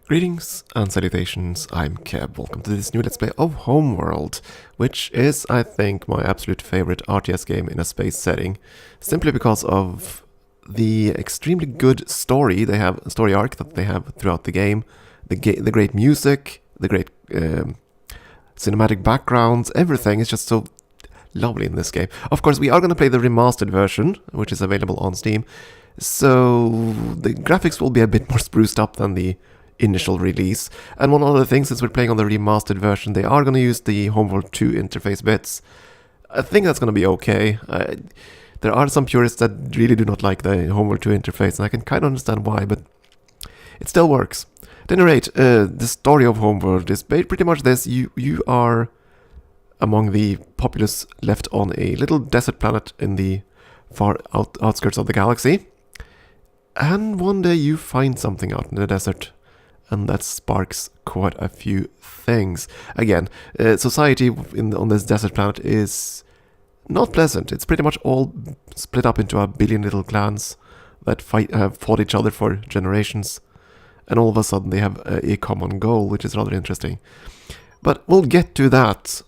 Greetings and salutations, I'm Keb. Welcome to this new Let's Play of Homeworld, which is, I think, my absolute favorite RTS game in a space setting, simply because of the extremely good story arc that they have throughout the game, the great music, the great cinematic backgrounds, everything is just so lovely in this game. Of course, we are going to play the remastered version, which is available on Steam, so the graphics will be a bit more spruced up than the initial release. And one other thing, since we're playing on the remastered version, they are going to use the Homeworld 2 interface bits. I think that's going to be okay. There are some purists that really do not like the Homeworld 2 interface, and I can kind of understand why, but it still works. At any rate, the story of Homeworld is pretty much this. You are among the populace left on a little desert planet in the far outskirts of the galaxy, and one day you find something out in the desert, and that sparks quite a few things. Again, society on this desert planet is not pleasant. It's pretty much all split up into a billion little clans that have fought each other for generations, and all of a sudden they have a common goal, which is rather interesting. But we'll get to that.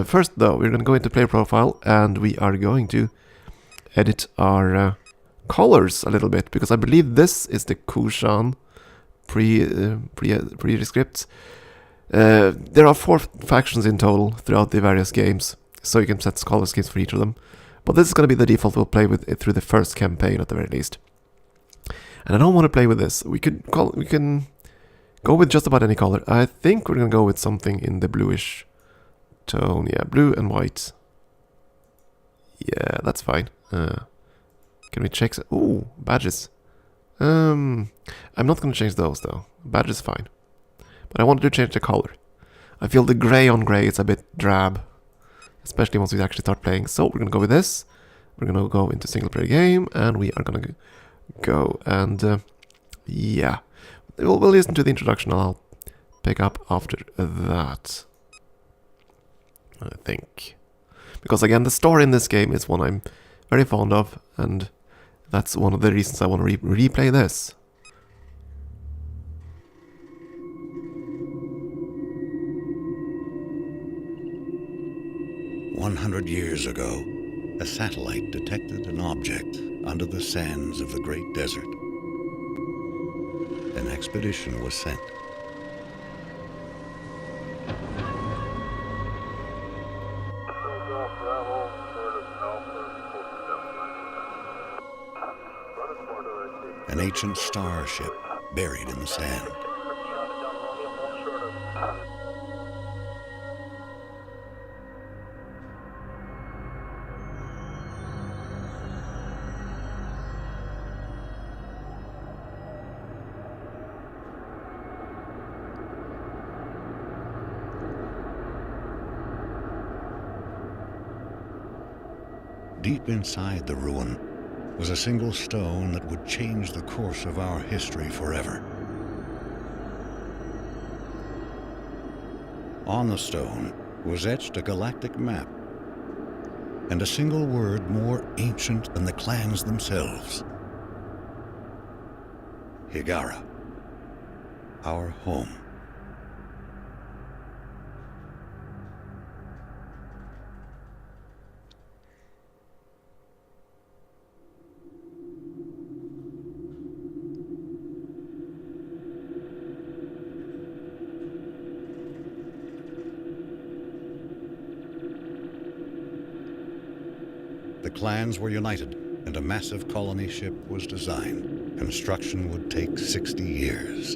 First, though, we're going to go into player profile, and we are going to edit our colors a little bit, because I believe this is the Kushan pre-script. There are 4 factions in total throughout the various games, so you can set color schemes for each of them. But this is going to be the default we'll play with through the first campaign at the very least. And I don't want to play with this. We can go with just about any color. I think we're going to go with something in the bluish tone. Yeah, blue and white. Yeah, that's fine. Can we check? Ooh, badges. I'm not going to change those though. Badge is fine. But I wanted to change the color. I feel the gray on gray is a bit drab, especially once we actually start playing. So we're going to go with this. We're going to go into single player game, and we are going to go and yeah. We'll listen to the introduction, and I'll pick up after that, I think. Because again, the story in this game is one I'm very fond of, and that's one of the reasons I want to replay this. "100 years ago, a satellite detected an object under the sands of the Great Desert. An expedition was sent. An ancient starship buried in the sand. Deep inside the ruin was a single stone that would change the course of our history forever. On the stone was etched a galactic map, and a single word more ancient than the clans themselves. Hiigara, our home. The clans were united, and a massive colony ship was designed. Construction would take 60 years.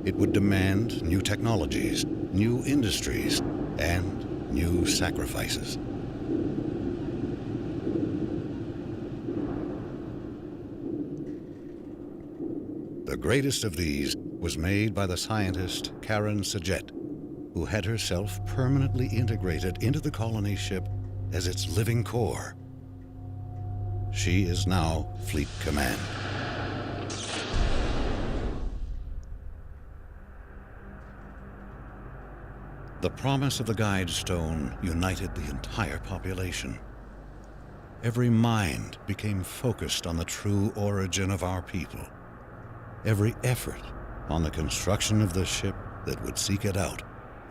It would demand new technologies, new industries, and new sacrifices. The greatest of these was made by the scientist Karen Sajet, who had herself permanently integrated into the colony ship as its living core. She is now Fleet Command. The promise of the Guide Stone united the entire population. Every mind became focused on the true origin of our people. Every effort on the construction of the ship that would seek it out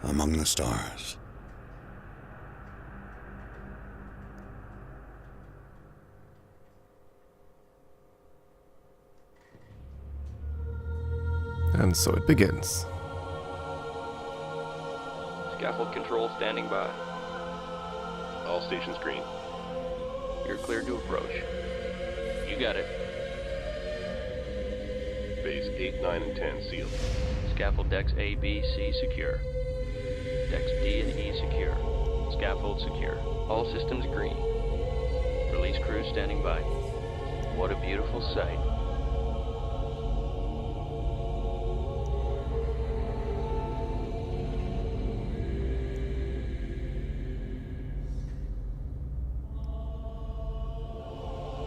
among the stars. And so it begins. Scaffold control standing by. All stations green. You're cleared to approach. You got it. Bays 8, 9, and 10 sealed. Scaffold decks A, B, C secure. Decks D and E secure. Scaffold secure. All systems green. Release crew standing by. What a beautiful sight.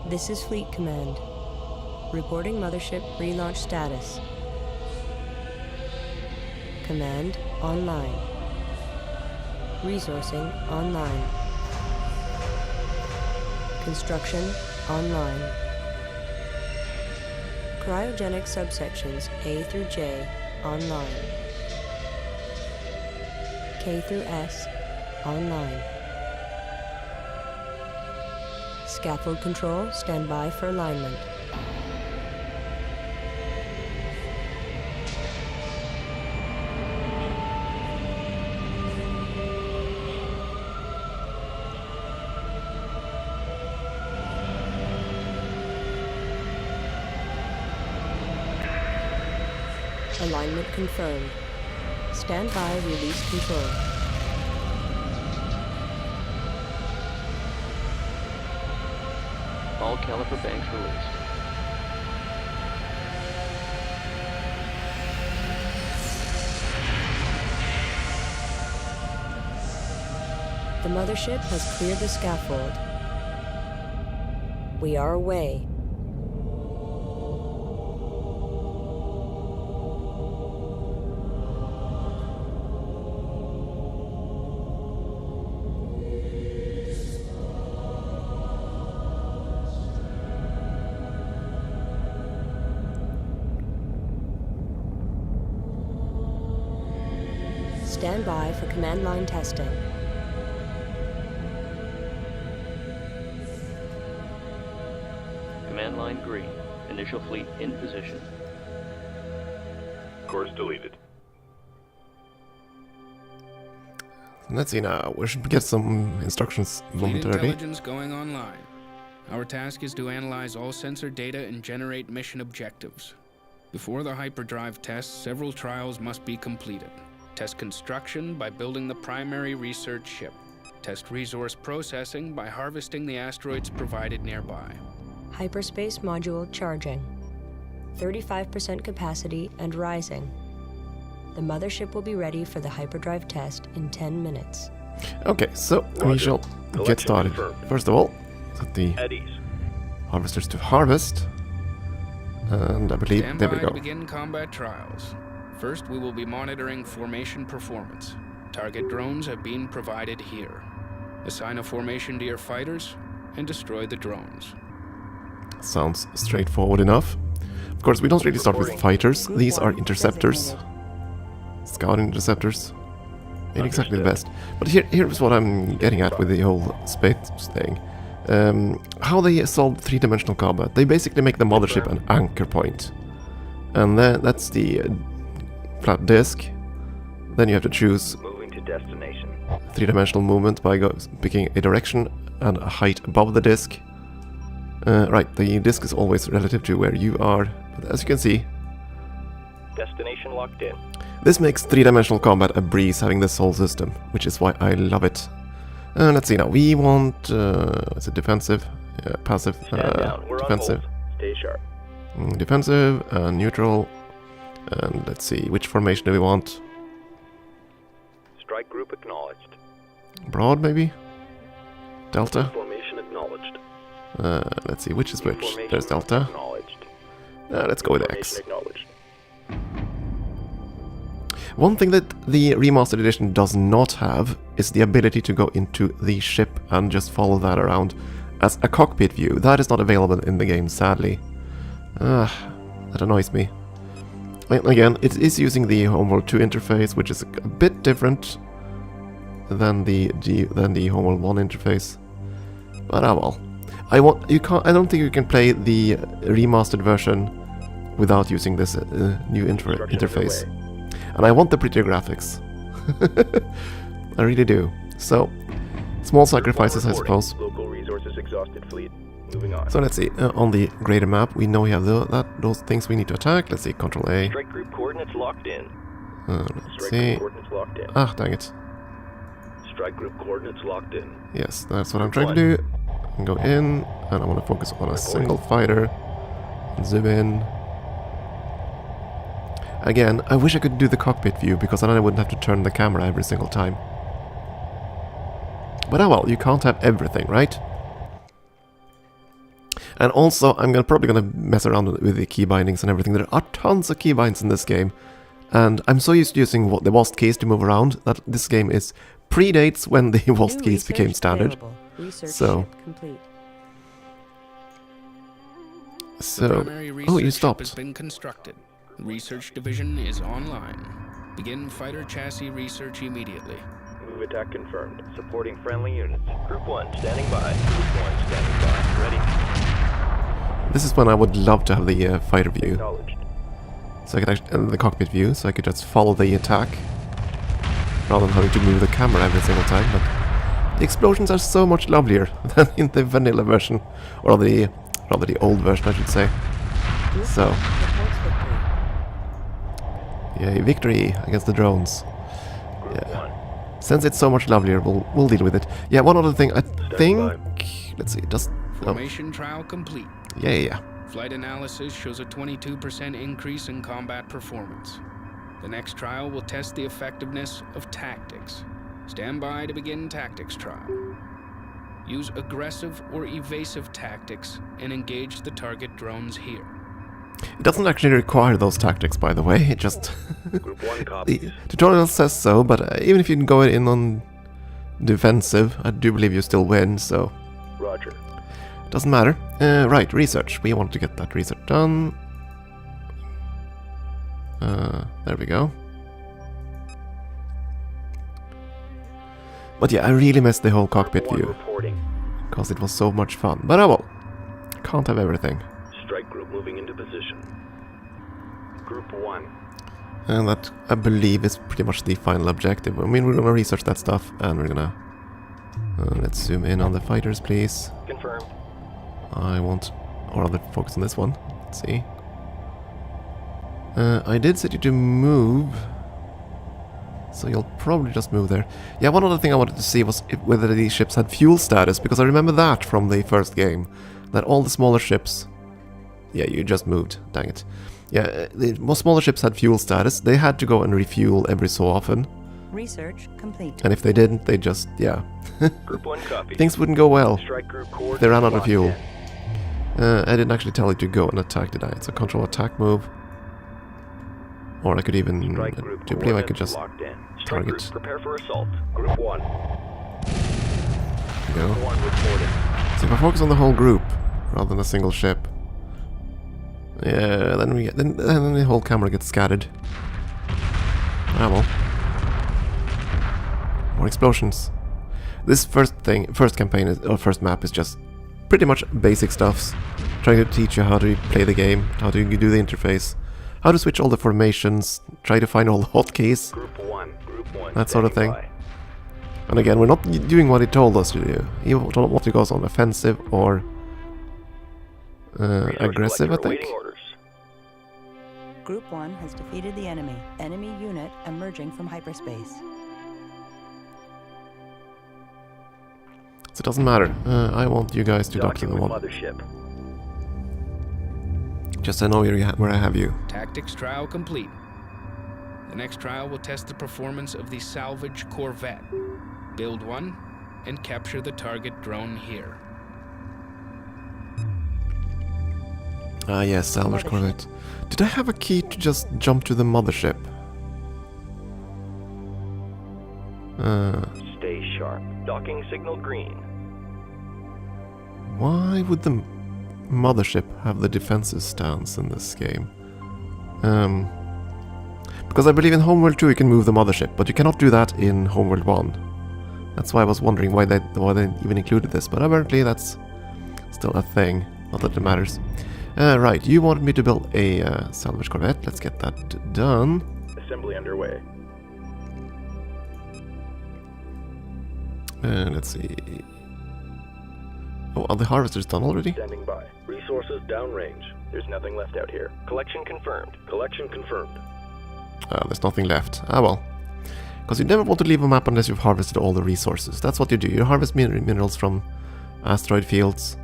This is Fleet Command. Reporting Mothership relaunch status. Command online. Resourcing online. Construction online. Cryogenic subsections A through J online. K through S online. Scaffold control, stand by for alignment. Alignment confirmed. Stand by, release control. All caliper banks released. The mothership has cleared the scaffold. We are away. Stand by for command line testing. Command line green. Initial fleet in position. Course deleted. Let's see now. We should get some instructions Fleet momentarily. intelligence going online. Our task is to analyze all sensor data and generate mission objectives. Before the hyperdrive test, several trials must be completed. Test construction by building the primary research ship. Test resource processing by harvesting the asteroids provided nearby. Hyperspace module charging. 35% capacity and rising. The mothership will be ready for the hyperdrive test in 10 minutes. Okay, so we Roger. shall get Collection started. confirmed. First of all, set the At ease. harvesters to harvest. And I believe, Stand there by we to go. begin combat trials. First, we will be monitoring formation performance. Target drones have been provided here. Assign a formation to your fighters and destroy the drones. Sounds straightforward enough. Of course, we don't really start with fighters. These are interceptors. Scout interceptors. Ain't exactly the best. But here's what I'm getting at with the whole space thing. How they solve three-dimensional combat. They basically make the mothership an anchor point. And that's the flat disk. Then you have to choose Moving to destination. three-dimensional movement by picking a direction and a height above the disk. Right, the disk is always relative to where you are, but as you can see, Destination locked in. this makes three-dimensional combat a breeze having this whole system, which is why I love it. Let's see now, we want, is it defensive? Yeah, passive, Stand down. We're defensive. on hold. Stay sharp. Defensive, neutral, and let's see, which formation do we want? Strike group acknowledged. Broad, maybe? Delta? Formation acknowledged. Let's see, which is which? Formation There's Delta. acknowledged. Let's go with Formation X. acknowledged. One thing that the Remastered Edition does not have is the ability to go into the ship and just follow that around as a cockpit view. That is not available in the game, sadly. That annoys me. Again, it is using the Homeworld 2 interface, which is a bit different than the Homeworld 1 interface. But well. I don't think you can play the remastered version without using this new interface. And I want the prettier graphics. I really do. So, small sacrifices, I suppose. Local resources exhausted fleet. Moving on. So let's see, on the greater map, we know we have those things we need to attack. Let's see, Control A. Strike group coordinates locked in. Let's Strike see. group coordinates locked in. Ah, dang it. Strike group coordinates locked in. Yes, that's what I'm trying to do. Go in, and I want to focus on a single fighter. Zoom in. Again, I wish I could do the cockpit view, because then I wouldn't have to turn the camera every single time. But oh well, you can't have everything, right? And also, I'm probably gonna mess around with the key bindings and everything. There are tons of key binds in this game, and I'm so used to using the WASD keys to move around that this game predates when the WASD keys became standard. So, oh, you stopped. Has been constructed. Research division is online. Begin fighter chassis research immediately. Move attack confirmed. Supporting friendly units. Group 1 standing by. Group 1 standing by. Ready. This is when I would love to have the fighter view. Acknowledged. So I could actually, the cockpit view, so I could just follow the attack rather than having to move the camera every single time. But the explosions are so much lovelier than in the vanilla version, or the old version, I should say. So, yay, victory against the drones. Yeah. Since it's so much lovelier, we'll deal with it. Yeah, one other thing, I think. Let's see, just formation trial complete. Yeah. Flight analysis shows a 22% increase in combat performance. The next trial will test the effectiveness of tactics. Stand by to begin tactics trial. Use aggressive or evasive tactics and engage the target drones here. It doesn't actually require those tactics, by the way. It just Group 1 copies. the tutorial says so, but even if you go in on defensive, I do believe you still win. So Roger. Doesn't matter. Right, research. We want to get that research done. There we go. But yeah, I really missed the whole cockpit view. Because it was so much fun. But oh well. Can't have everything. Strike group moving into position. Group 1. And that, I believe, is pretty much the final objective. I mean, we're gonna research that stuff, and we're gonna... let's zoom in on the fighters, please. Confirmed. I want... or rather, focus on this one. Let's see. I did set you to move, so you'll probably just move there. Yeah, one other thing I wanted to see was whether these ships had fuel status, because I remember that from the first game, that all the smaller ships... Yeah, you just moved, dang it. Yeah, the most smaller ships had fuel status. They had to go and refuel every so often. Research complete. And if they didn't, they just, yeah. Group 1 copy. Things wouldn't go well. Strike group If they ran out of locked fuel. in. I didn't actually tell you to go and attack, did I? It's a control attack move. Or I could even... Strike group do you believe I could just locked in. Strike target? group, prepare for assault. Group 1. Go. 1 reported. So if I focus on the whole group, rather than a single ship... Yeah, then the whole camera gets scattered. Ah well. More explosions. This first campaign, or first map is just pretty much basic stuffs. Trying to teach you how to play the game, how to do the interface, how to switch all the formations, try to find all the hotkeys, Group 1. that sort of thing. By. And again, we're not doing what he told us to do. He told what he goes on offensive or Resource aggressive, I collector think. awaiting orders. Group 1 has defeated the enemy. Enemy unit emerging from hyperspace. So it doesn't matter. I want you guys to dock to Docking the with one. mothership. Just so I know where I have you. Tactics trial complete. The next trial will test the performance of the salvage corvette. Build one and capture the target drone here. Ah yes, salvage corvette. Did I have a key to just jump to the mothership? Stay sharp. Docking signal green. Why would the mothership have the defensive stance in this game? Because I believe in Homeworld 2 you can move the mothership, but you cannot do that in Homeworld 1. That's why I was wondering why they even included this, but apparently that's still a thing. Not that it matters. Right, you wanted me to build a salvage corvette. Let's get that done. Assembly underway. Let's see. Oh, are the harvesters done already? Standing by. Resources downrange. There's nothing left out here. Collection confirmed. Collection confirmed. There's nothing left. Ah well. Because you never want to leave a map unless you've harvested all the resources. That's what you do. You harvest minerals from asteroid fields.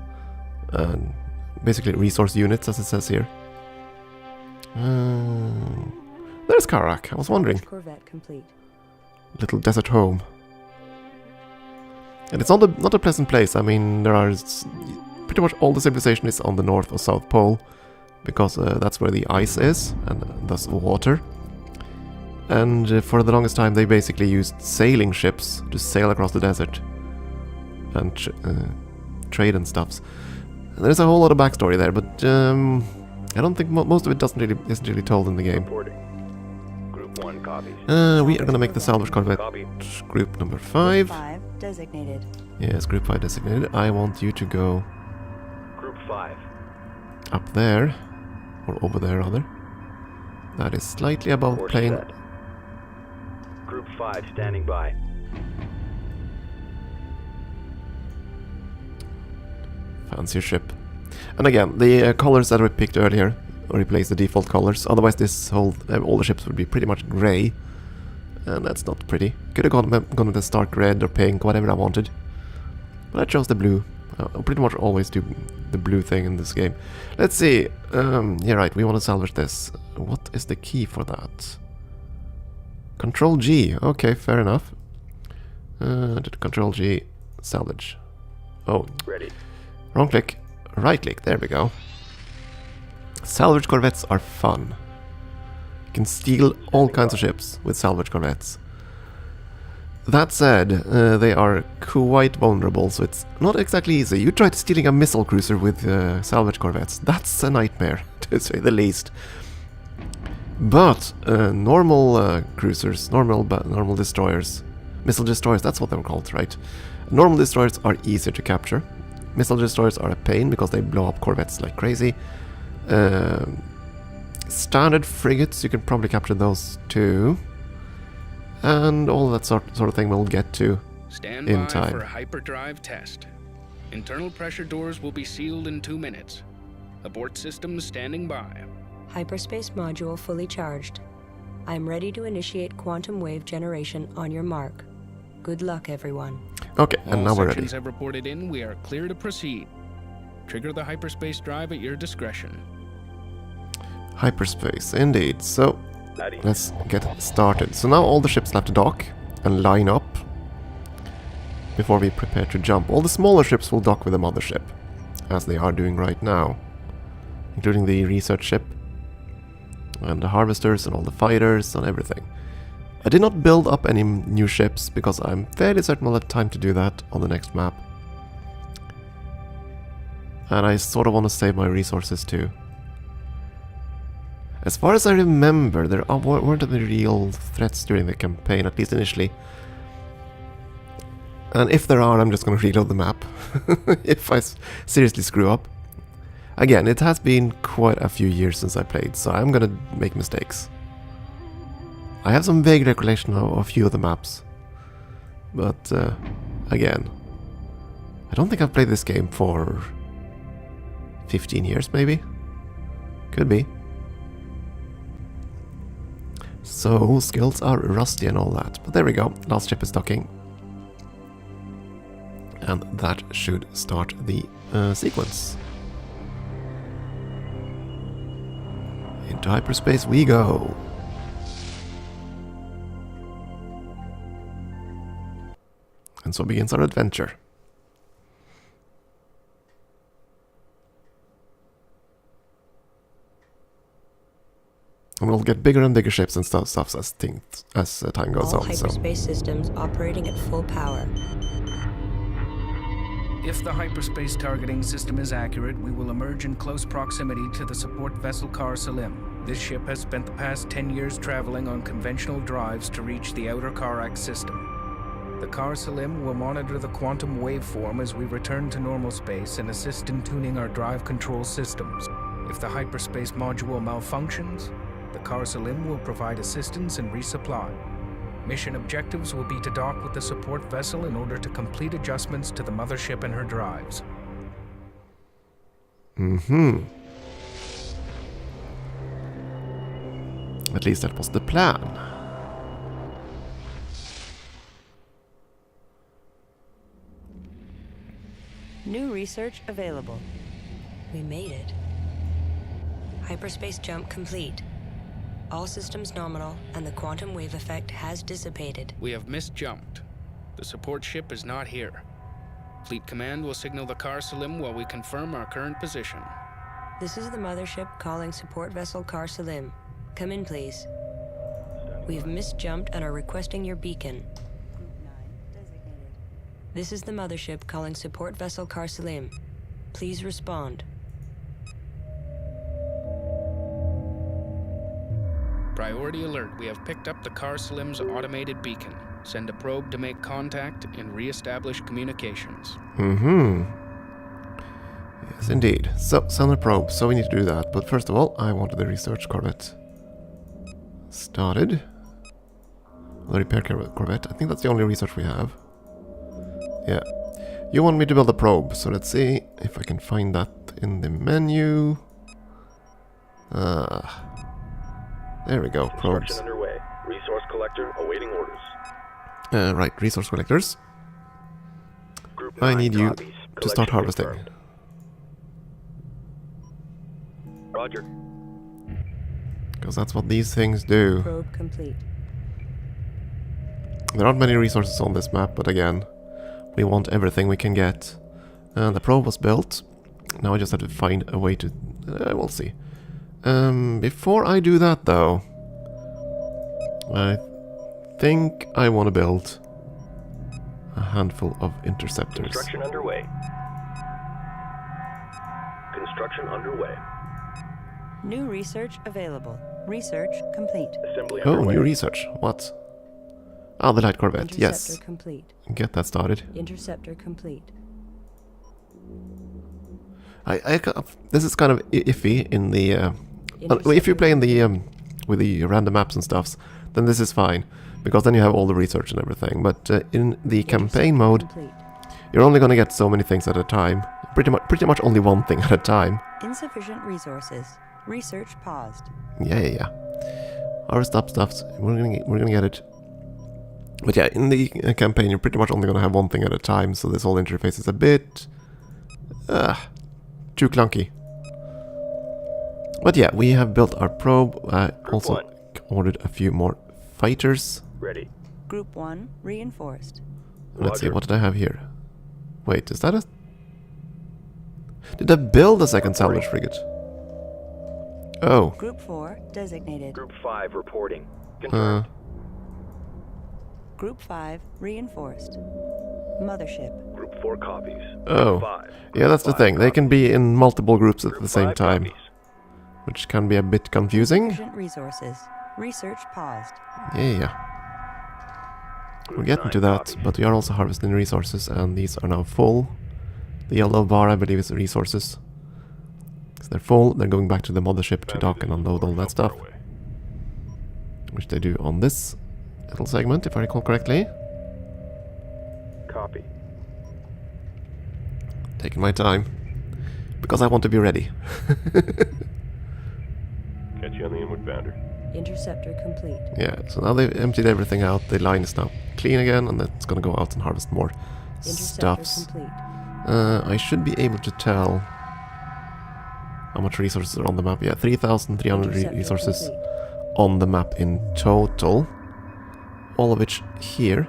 Basically resource units, as it says here. There's Karak. I was wondering. Corvette complete. Little desert home. And it's not a pleasant place. I mean, there are pretty much all the civilization is on the north or south pole, because that's where the ice is, and thus water. And for the longest time they basically used sailing ships to sail across the desert and trade and stuffs. And there's a whole lot of backstory there, but I don't think most of it isn't really told in the game. Group 1 copies. We are gonna make the salvage corvette group number 5. 5 designated. Yes, group 5 designated. I want you to go Group 5. up there, or over there rather. That is slightly above the Course plane. set. Group 5 standing by. Fancy ship. And again, the colors that we picked earlier replace the default colors. Otherwise, all the ships would be pretty much grey, and that's not pretty. Could have gone with a stark red or pink, whatever I wanted, but I chose the blue. I pretty much always do the blue thing in this game. Let's see. Yeah, right. We want to salvage this. What is the key for that? Control G. Okay, fair enough. Control G. Salvage. Oh. Ready. Wrong click. Right click. There we go. Salvage corvettes are fun. You can steal all kinds of ships with salvage corvettes. That said, they are quite vulnerable, so it's not exactly easy. You tried stealing a missile cruiser with salvage corvettes. That's a nightmare, to say the least. But normal cruisers, normal destroyers, missile destroyers, that's what they were called, right? Normal destroyers are easier to capture. Missile destroyers are a pain because they blow up corvettes like crazy. Standard frigates, you can probably capture those too. And all that sort of thing we'll get to Stand in by time. for a hyperdrive test. Internal pressure doors will be sealed in 2 minutes. Abort systems standing by. Hyperspace module fully charged. I am ready to initiate quantum wave generation on your mark. Good luck, everyone. Okay, and All now we're ready. sections have reported in. We are clear to proceed. Trigger the hyperspace drive at your discretion. Hyperspace, indeed. So, Ready. let's get started. So now all the ships have to dock and line up before we prepare to jump. All the smaller ships will dock with the mothership, as they are doing right now, including the research ship and the harvesters and all the fighters and everything. I did not build up any new ships because I'm fairly certain I'll have time to do that on the next map. And I sort of want to save my resources too. As far as I remember, there weren't any real threats during the campaign, at least initially. And if there are, I'm just going to reload the map, if I seriously screw up. Again, it has been quite a few years since I played, so I'm going to make mistakes. I have some vague recollection of a few of the maps. But, again, I don't think I've played this game for 15 years, maybe? Could be. So, skills are rusty and all that. But there we go, last ship is docking. And that should start the sequence. Into hyperspace we go. And so begins our adventure. I'm we'll get bigger and bigger ships and stuff as time goes All on. So hyperspace systems operating at full power. If the hyperspace targeting system is accurate, we will emerge in close proximity to the support vessel Kar Salim. This ship has spent the past 10 years traveling on conventional drives to reach the outer Karak system. The Kar Salim will monitor the quantum waveform as we return to normal space and assist in tuning our drive control systems. If the hyperspace module malfunctions, the Kar Salim will provide assistance and resupply. Mission objectives will be to dock with the support vessel in order to complete adjustments to the mothership and her drives. At least that was the plan. New research available. We made it. Hyperspace jump complete. All systems nominal, and the quantum wave effect has dissipated. We have misjumped. The support ship is not here. Fleet Command will signal the Kar Salim while we confirm our current position. This is the mothership calling support vessel Kar Salim. Come in, please. We've misjumped and are requesting your beacon. Group 9 designated. This is the mothership calling support vessel Kar Salim. Please respond. Priority alert. We have picked up the Kar Salim's automated beacon. Send a probe to make contact and re-establish communications. Yes, indeed. So, send a probe. So we need to do that. But first of all, I wanted the research corvette started. The repair corvette. I think that's the only research we have. Yeah. You want me to build a probe. So let's see if I can find that in the menu. There we go, probes. Construction underway. Resource collector awaiting orders. Right, resource collectors. Group I 9 need you copies. to start Collection harvesting. confirmed. Roger. Because that's what these things do. Probe complete. There aren't many resources on this map, but again, we want everything we can get. The probe was built. Now I just have to find a way to... we'll see. Before I do that though, I think I want to build a handful of interceptors. Construction underway. Construction underway. New research available. Research complete. Assembly Oh, underway. new research. What? Ah, the light corvette. Interceptor Yes. complete. Get that started. Interceptor complete. This is kind of iffy in the... if you play in the with the random maps and stuffs, then this is fine, because then you have all the research and everything. But in the campaign mode, Complete. you're only gonna get so many things at a time. Pretty much only one thing at a time. Insufficient resources. Research paused. Yeah. Harvest up stuffs. We're gonna get it. But yeah, in the campaign, you're pretty much only gonna have one thing at a time. So this whole interface is a bit too clunky. But yeah, we have built our probe. I also one. ordered a few more fighters. Ready. Group 1 reinforced. Let's see, Roger. what did I have here? Wait, is that a... Did I build a second salvage frigate? Oh. Group 4 designated. Group 5 reporting. Confirmed. Group 5 reinforced. Mothership. Group 4 copies. Oh. Group 5. Yeah, that's the Group thing. 5 They can be in multiple groups at Group the same 5 time, copies. which can be a bit confusing. Insufficient resources. Research paused. Yeah. Group We're getting 9 to that, copies. but we are also harvesting resources, and these are now full. The yellow bar, I believe, is resources. So they're full, they're going back to the mothership to dock and unload all that stuff. Which they do on this little segment, if I recall correctly. Copy. Taking my time. Because I want to be ready. Catch you on the inward boundary. Interceptor complete. Yeah, so now they've emptied everything out. The line is now clean again, and it's gonna go out and harvest more Interceptor stuffs. complete. I should be able to tell how much resources are on the map. Yeah, 3,300 Interceptor resources complete. on the map in total. All of which here,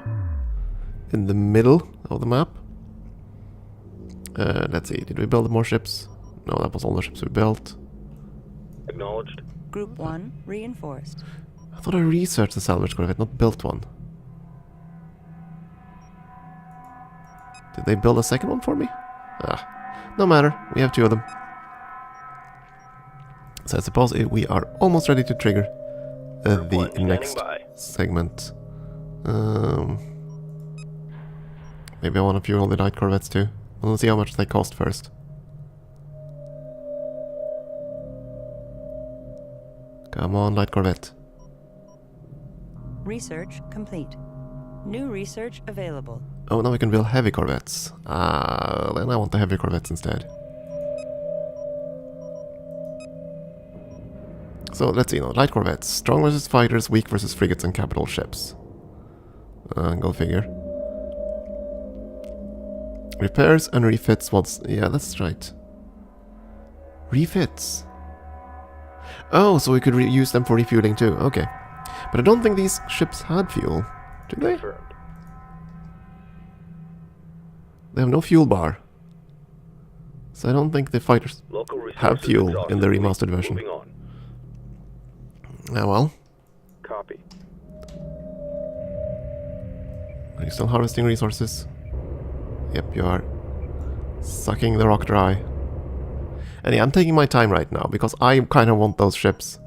in the middle of the map. Let's see, did we build more ships? No, that was all the ships we built. Acknowledged. Group 1 reinforced. I thought I researched the salvage corvette, not built one. Did they build a second one for me? Ah, no matter. We have 2 of them. So I suppose we are almost ready to trigger the next segment. Maybe I want to fuel the light corvettes too. We'll see how much they cost first. Come on, light corvette. Research complete. New research available. Oh, now we can build heavy corvettes. Then I want the heavy corvettes instead. So let's see now. Light corvettes. Strong versus fighters, weak versus frigates and capital ships. Go figure. Repairs and refits. Yeah, that's right. Refits. Oh, so we could use them for refueling too. Okay. But I don't think these ships had fuel. Do they? They have no fuel bar. So I don't think the fighters have fuel in the remastered version. Ah, well. Copy. Are you still harvesting resources? Yep, you are. Sucking the rock dry. And yeah, I'm taking my time right now, because I kind of want those ships.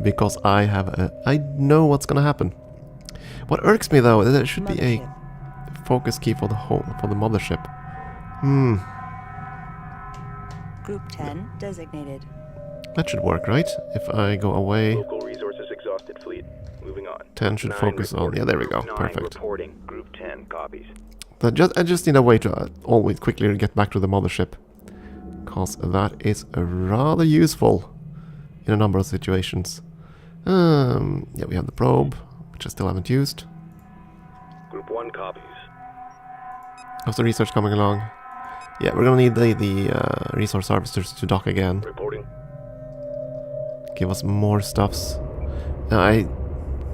Because I know what's gonna happen. What irks me though, there should be a focus key for the mothership. Group 10 designated. That should work, right? If I go away, Local resources exhausted, fleet. Moving on. 10 should focus on... Yeah, there we go. Perfect. Reporting. Group 10 copies. I just need a way to always quickly get back to the mothership. Because that is rather useful in a number of situations. Yeah, we have the probe, which I still haven't used. Group 1 copies. How's the research coming along? Yeah, we're gonna need the resource harvesters to dock again. Reporting. Give us more stuffs. I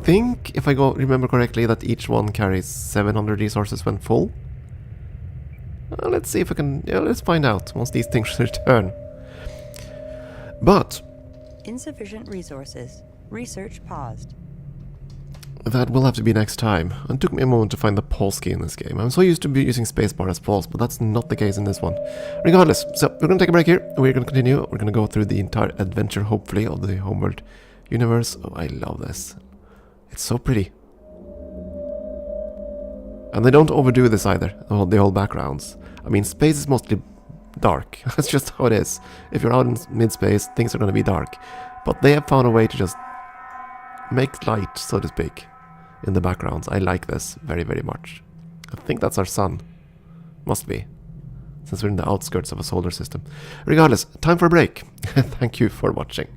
think, if I remember correctly, that each one carries 700 resources when full. Let's see if I can... Yeah, let's find out once these things return. But... Insufficient resources. Research paused. that will have to be next time. It took me a moment to find the pulse key in this game. I'm so used to using spacebar as pulse, but that's not the case in this one. Regardless, so we're going to take a break here. We're going to continue. We're going to go through the entire adventure, hopefully, of the Homeworld universe. Oh, I love this. It's so pretty. And they don't overdo this either, the whole backgrounds. I mean, space is mostly dark. That's just how it is. If you're out in mid-space, things are going to be dark. But they have found a way to just make light, so to speak, in the backgrounds. I like this very, very much. I think that's our sun. Must be. Since we're in the outskirts of a solar system. Regardless, time for a break. Thank you for watching.